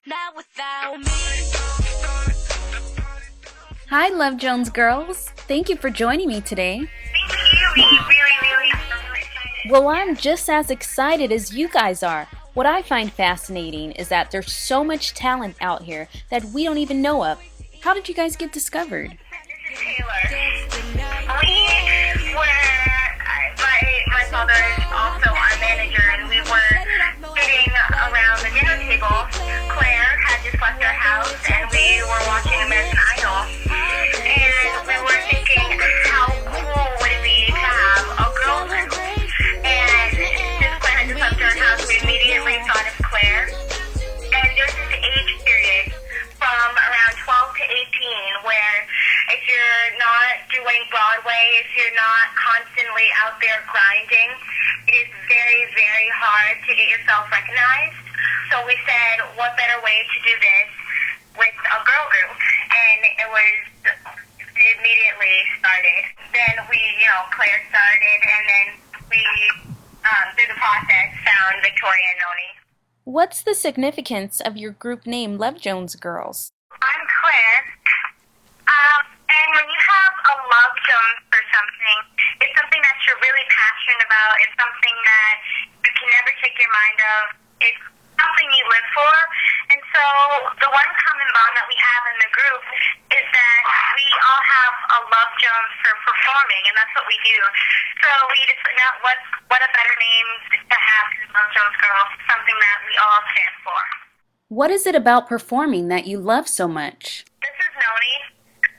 Not without me. Hi, Love Jones girls. Thank you for joining me today. Thank you. We really excited. Well, I'm just as excited as you guys are. What I find fascinating is that there's so much talent out here that we don't even know of. How did you guys get discovered? This is Taylor. We were, my father is also our manager, and we were sitting around the dinner table. Claire had just left our house, and we were watching American Idol. And we were thinking, how cool would it be to have a girl group? And since Claire had just left our house, we immediately thought of Claire. And there's this age period from around 12 to 18 where if you're not doing Broadway, if you're not constantly out there grinding, it is very, very hard to get yourself recognized. So we said, what better way to do this with a girl group? And it immediately started. Then Claire started, and then we, through the process, found Victoria and Noni. What's the significance of your group name, Love Jones Girls? I'm Claire. And when you have a love Jones for something, it's something that you're really passionate about. It's something that you can never take your mind of. It's something you live for. And so the one common bond that we have in the group is that we all have a love Jones for performing, and that's what we do. So we just put out what a better name to have than Love Jones Girls, something that we all stand for. What is it about performing that you love so much? This is Noni.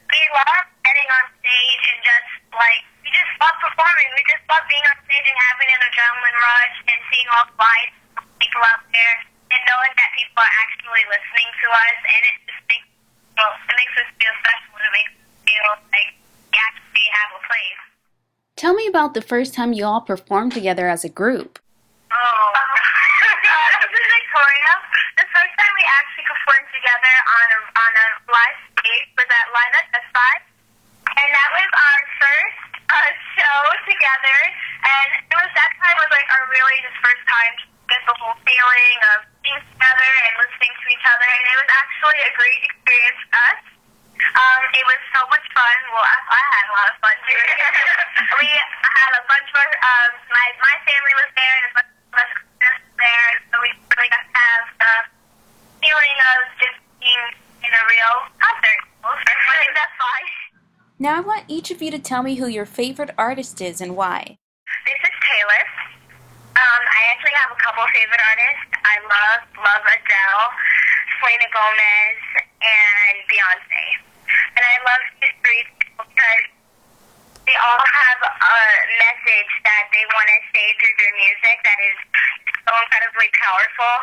We love getting on stage and we just love performing. We just love being on stage and having an adrenaline rush and seeing all the lights, people out there, and knowing that people are actually listening to us, and it just makes us feel special, and it makes us feel like we actually have a place. Tell me about the first time you all performed together as a group. Oh, this is Victoria. The first time we actually performed together on a live stage was at Live at Best Buy, and that was our first show together. And that time was like our really just first time to get the whole feeling of being together and listening to each other, and it was actually a great experience for us. It was so much fun. Well, I had a lot of fun too. We had a bunch of my family was there, and a bunch of us was there, so we really got to have the feeling of just being in a real concert. I think that's fun. Now I want each of you to tell me who your favorite artist is and why. This is Taylor. I actually have a couple favorite artists. I love Adele, Selena Gomez, and Beyonce. And I love these three because they all have a message that they want to say through their music that is so incredibly powerful,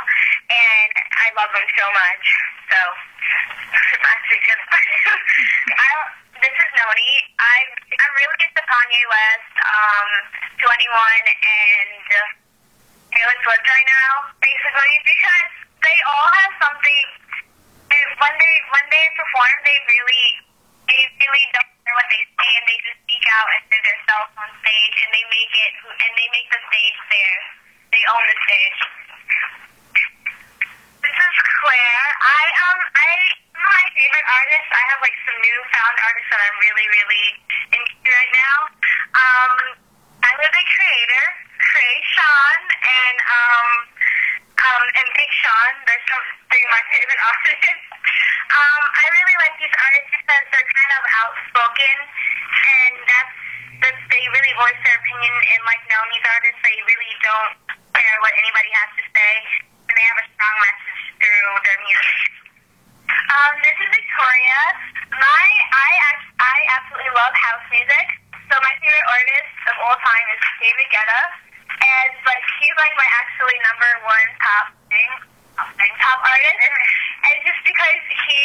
and I love them so much. So, this is Noni. I'm really into Kanye West, 21, and Taylor Swift right now, basically, because they all have something. When they perform, they really don't care what they say, and they just speak out and they're themselves on stage, and they make the stage theirs. They own the stage. This is Claire. My favorite artists. I have some newfound artists that I'm really, really into right now. I'm a big creator, Sean, and Big Sean. They're three of my favorite artists. I really like these artists because they're kind of outspoken, and they really voice their opinion. And like Noni's artists, they really don't care what anybody has to say, and they have a strong message through their music. This is Victoria. I absolutely love house music. So my favorite artist of all time is David Guetta, and he's my actually number one top artist, and just because he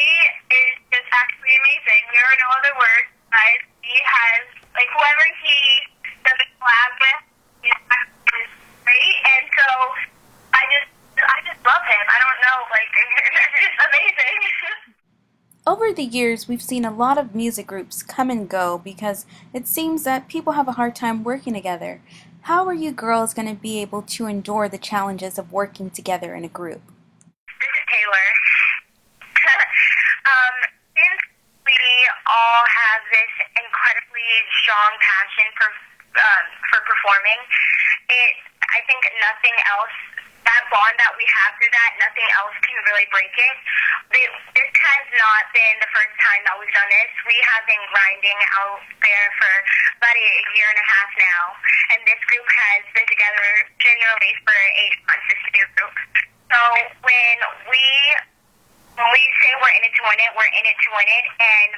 is just actually amazing. There are no other words, guys. He has whoever he does a collab with, he's actually great, and so I just love him. I don't know, it's just amazing. Over the years, we've seen a lot of music groups come and go because it seems that people have a hard time working together. How are you girls going to be able to endure the challenges of working together in a group? This is Taylor. strong passion for performing. I think nothing else, that bond that we have through that, nothing else can really break it. This has not been the first time that we've done this. We have been grinding out there for about a year and a half now, and this group has been together generally for 8 months, this new group. So when we say we're in it to win it, we're in it to win it, and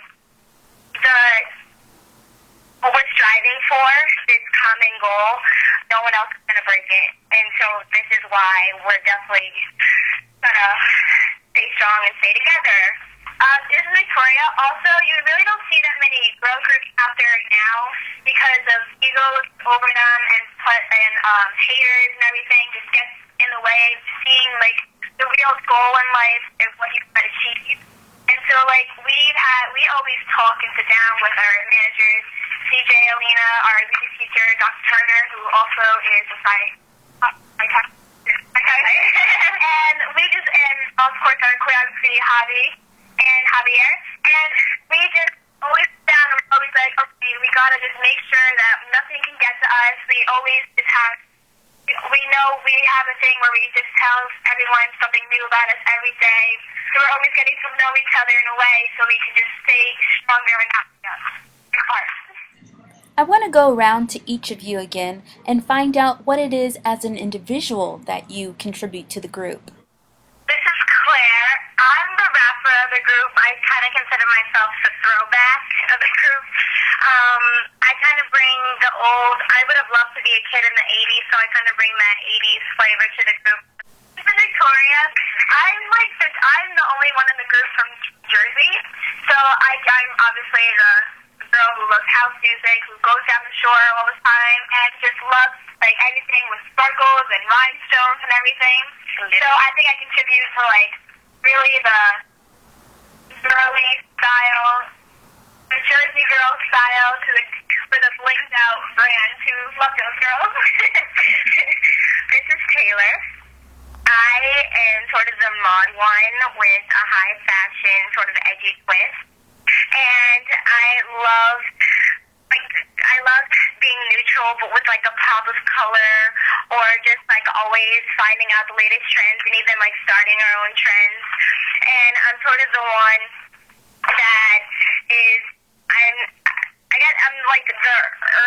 what we're striving for, this common goal, no one else is going to break it. And so this is why we're definitely going to stay strong and stay together. This is Victoria. Also, you really don't see that many girl groups out there now because of egos over them and haters and everything just gets in the way of seeing, like, the real goal in life and what you can achieve. And so, like, we always talk and sit down with our managers, CJ, Alina, our music teacher, Dr. Turner, who also is a and of course our choreography, Javier, and we just always sit down and we're always like, okay, we gotta just make sure that nothing can get to us. We always just we know we have a thing where we just tell everyone something new about us every day. So we're always getting to know each other in a way so we can just stay stronger and happier. I want to go around to each of you again and find out what it is as an individual that you contribute to the group. This is Claire. I'm the rapper of the group. I kind of consider myself the throwback of the group. I kind of bring the old, I would have loved to be a kid in the 80s, so I kind of bring that 80s flavor to the group. This is Victoria. I'm the only one in the group from Jersey, so I'm obviously the girl who loves house music, who goes down the shore all the time, and just loves like anything with sparkles and rhinestones and everything. So I think I contribute to like really the girly style, the Jersey girl style for the blinged out brands who love those girls. This is Taylor. I am sort of the mod one with a high fashion, sort of edgy twist. And I love being neutral, but with like a pop of color, or just like always finding out the latest trends and even like starting our own trends. And I'm sort of the one that I'm like the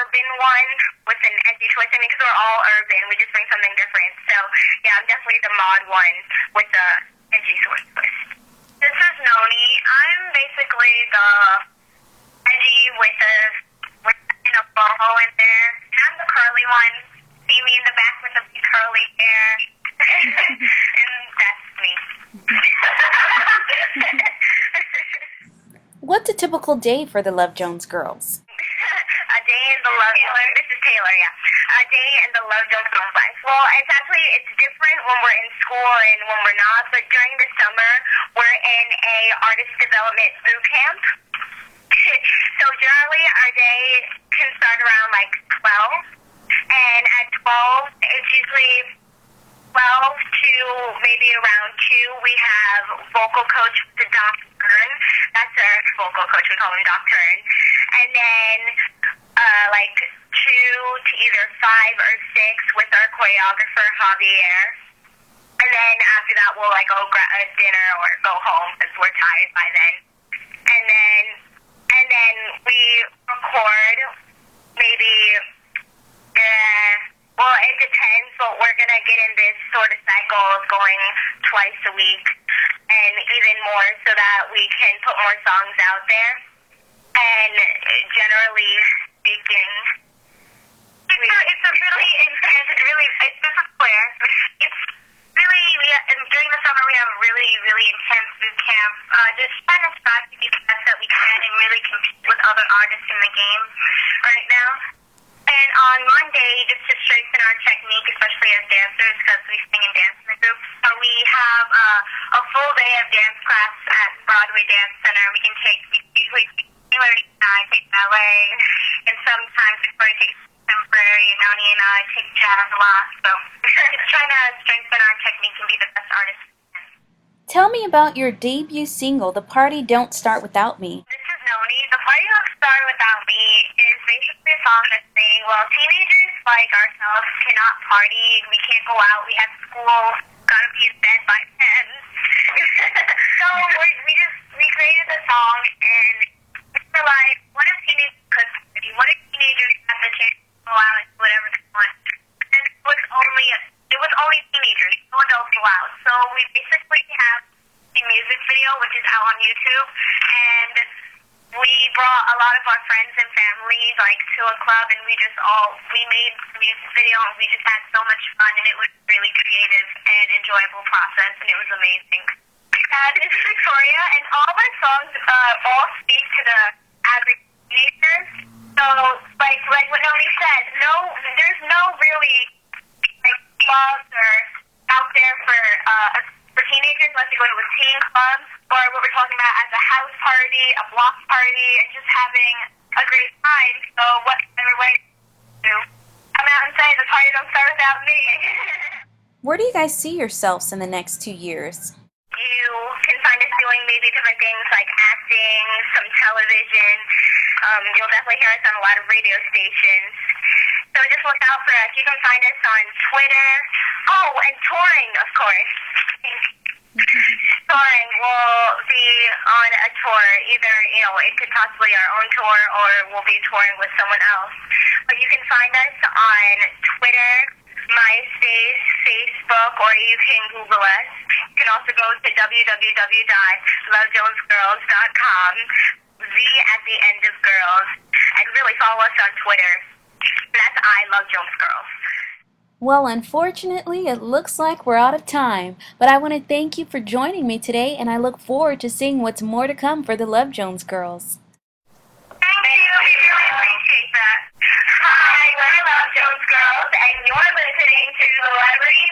urban one with an edgy twist. I mean, because we're all urban, we just bring something different. So yeah, I'm definitely the mod one with the edgy sort of twist. This is Noni. I'm basically the edgy with a boho in there. And I'm the curly one. See me in the back with the curly hair. And that's me. What's a typical day for the Love Jones girls? A day in the Love Jones. This is Taylor, yeah. A day in the Love Jones girls' life. Well, it's different when we're in school and when we're not. But during the summer, we're in a artist development boot camp. So generally, our day can start around like 12, and at 12, it's usually 12 to maybe around 2. We have vocal coach, the Doc Turn. That's our vocal coach. We call him Doc Turn. And then like 2 to either 5 or 6 with our choreographer Javier. And then after that, we'll like go grab a dinner or go home because we're tired by then. And then we record maybe. Well, it depends, but we're going to get in this sort of cycle of going twice a week and even more so that we can put more songs out there. And generally speaking, it's a really intense, it's just a flare. It's really, during the summer we have a really, really intense boot camp. Just trying to strive to be the best that we can and really compete with other artists in the game right now. And on Monday, just to strengthen our technique, especially as dancers, because we sing and dance in the group, so we have a full day of dance class at Broadway Dance Center. We usually take ballet, and sometimes Victoria takes contemporary, and Noni and I take jazz a lot. So just trying to strengthen our technique and be the best artist. Tell me about your debut single, The Party Don't Start Without Me. This is Noni. The Party Don't Start Without Me is basically song that's saying, well, teenagers like ourselves cannot party, we can't go out, we have school, gotta be in bed by 10. So we created the song, and we were like, what if teenagers could party? What if teenagers had the chance to go out and do whatever they want? And it was only teenagers, no adults allowed. So we basically have the music video, which is out on YouTube, and we brought a lot of our friends and family like to a club, and we made the music video, and we just had so much fun, and it was really creative and enjoyable process, and it was amazing. This is Victoria, and all my songs all speak to the average teenager. So like what Noni said, there's no really like clubs or out there for teenagers unless you go to a teen club, or what we're talking about as a house party, a block party, and just having a great time. So what better way to come out and say the party don't start without me? Where do you guys see yourselves in the next 2 years? You can find us doing maybe different things like acting, some television. You'll definitely hear us on a lot of radio stations. So just look out for us. You can find us on Twitter. Oh, and touring, of course. Touring will be on a tour. Either, it could possibly be our own tour, or we'll be touring with someone else. But you can find us on Twitter, MySpace, Facebook, or you can Google us. You can also go to www.lovejonesgirls.com, Z at the end of girls, and really follow us on Twitter. That's I Love Jones Girls. Well, unfortunately, it looks like we're out of time, but I want to thank you for joining me today, and I look forward to seeing what's more to come for the Love Jones Girls. Thank you. We really appreciate that. Hi, we're Love Jones Girls, and you're listening to Celebrity